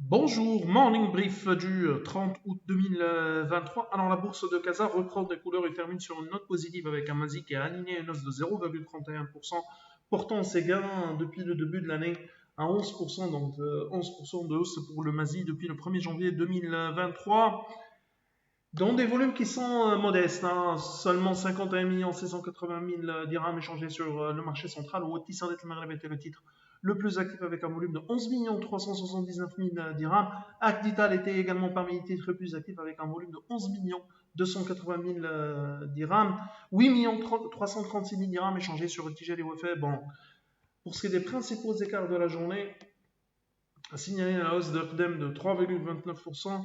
Bonjour, morning brief du 30 août 2023. Alors la bourse de Casa reprend des couleurs et termine sur une note positive avec un MASI qui a aligné une hausse de 0,31%, portant ses gains depuis le début de l'année à 11%, donc 11% de hausse pour le MASI depuis le 1er janvier 2023. Dans des volumes qui sont modestes, seulement 51 680 000 dirhams échangés sur le marché central, où Otis Sadet Maghreb était le titre le plus actif avec un volume de 11 379 000 dirhams. Acdital était également parmi les titres les plus actifs avec un volume de 11 280 000 dirhams. 8 336 000 dirhams échangés sur le Tijel et Wafé. Bon, pour ce qui est des principaux écarts de la journée, à signaler la hausse d'Erdem de 3,29%.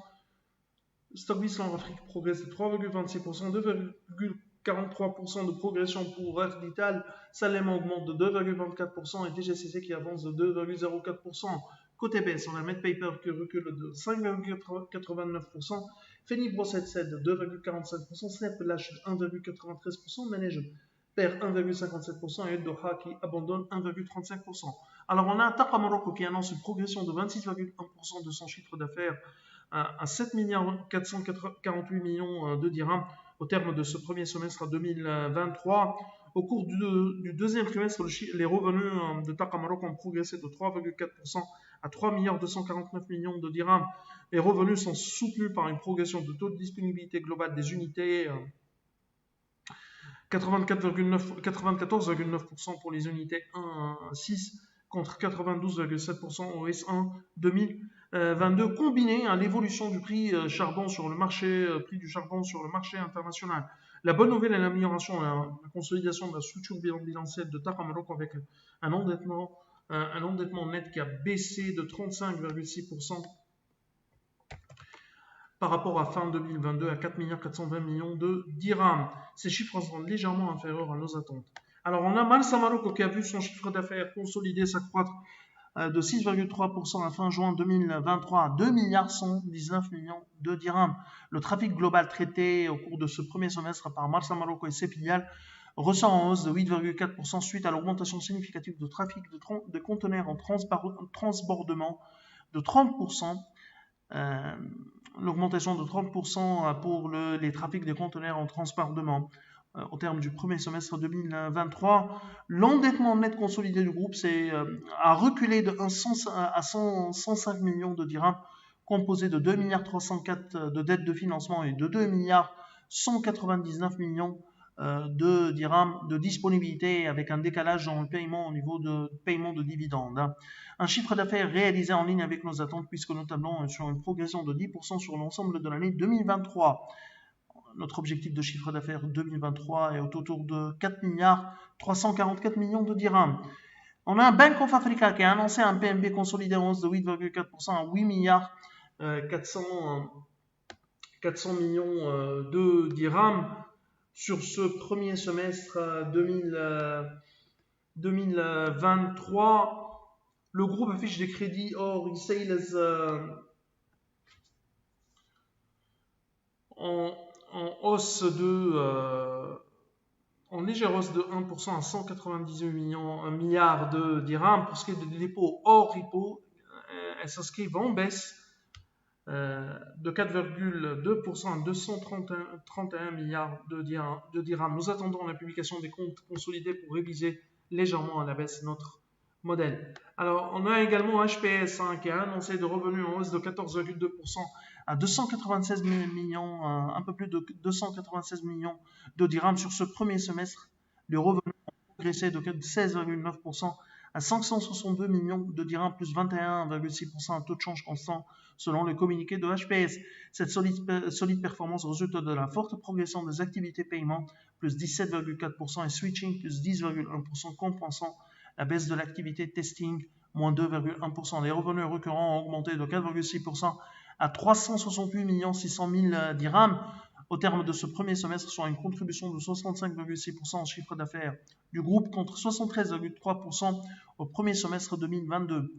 Stock Island Afrique progresse de 3,26%, 2,43% de progression pour Erdital, Salem augmente de 2,24% et DGCC qui avance de 2,04%. Côté baisse, on a MedPaper qui recule de 5,89%, Fenibro 77 de 2,45%, Snap lâche de 1,93%, Manage perd 1,57% et Doha qui abandonne 1,35%. Alors on a un Taqa Morocco qui annonce une progression de 26,1% de son chiffre d'affaires à 7 448 millions de dirhams au terme de ce premier semestre 2023. Au cours du deuxième trimestre, les revenus de Taqa Maroc ont progressé de 3,4% à 3 249 millions de dirhams. Les revenus sont soutenus par une progression de taux de disponibilité globale des unités, 94,9% pour les unités 1-6 contre 92,7% au S1 2022, combiné à l'évolution du prix charbon sur le marché, prix du charbon sur le marché international. La bonne nouvelle est l'amélioration, la consolidation de la structure bilancielle de Taqa Maroc avec un endettement net qui a baissé de 35,6% par rapport à fin 2022 à 4 420 millions de dirhams. Ces chiffres sont légèrement inférieurs à nos attentes. Alors on a Malsa Maroc qui a vu son chiffre d'affaires consolidé s'accroître de 6,3% à fin juin 2023 à 2 119 millions de dirhams. Le trafic global traité au cours de ce premier semestre par Malsa Maroc et ses filiales ressent en hausse de 8,4% suite à l'augmentation significative de trafic de conteneurs en transbordement de 30%. L'augmentation de 30% pour les trafics de conteneurs en transbordement au terme du premier semestre 2023. L'endettement net consolidé du groupe a reculé à 105 millions de dirhams, composé de 2 304 de dettes de financement et de 2 199 millions de dirhams de disponibilité avec un décalage dans le paiement au niveau de paiement de dividendes. Un chiffre d'affaires réalisé en ligne avec nos attentes puisque nous tablons sur une progression de 10% sur l'ensemble de l'année 2023. Notre objectif de chiffre d'affaires 2023 est autour de 4 344 millions de dirhams. On a un Bank of Africa qui a annoncé un PNB consolidé en hausse de 8,4% à 8 400 millions de dirhams sur ce premier semestre 2023. Le groupe affiche des crédits hors resales en hausse en légère hausse de 1% à 198 milliards de dirhams. Pour ce qui est des dépôts hors repo, elles s'inscrivent en baisse de 4,2% à 231 milliards de dirhams. Nous attendons la publication des comptes consolidés pour réviser légèrement à la baisse notre modèle. Alors, on a également HPS qui a annoncé de revenus en hausse de 14,2% à 296 millions, un peu plus de 296 millions de dirhams sur ce premier semestre. Les revenus ont progressé de 16,9% à 562 millions de dirhams, plus 21,6% à taux de change constant selon le communiqué de HPS. Cette solide performance résulte de la forte progression des activités paiement, plus 17,4%, et switching, plus 10,1%, compensant la baisse de l'activité testing, moins 2,1%. Les revenus récurrents ont augmenté de 4,6% à 368 600 000 dirhams au terme de ce premier semestre, soit une contribution de 65,6% en chiffre d'affaires du groupe contre 73,3% au premier semestre 2022.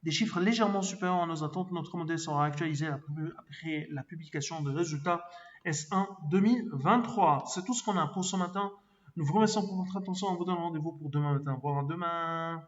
Des chiffres légèrement supérieurs à nos attentes, notre modèle sera actualisé après la publication des résultats S1 2023. C'est tout ce qu'on a pour ce matin. Nous vous remercions pour votre attention. On vous donne rendez-vous pour demain matin. Au revoir, à demain.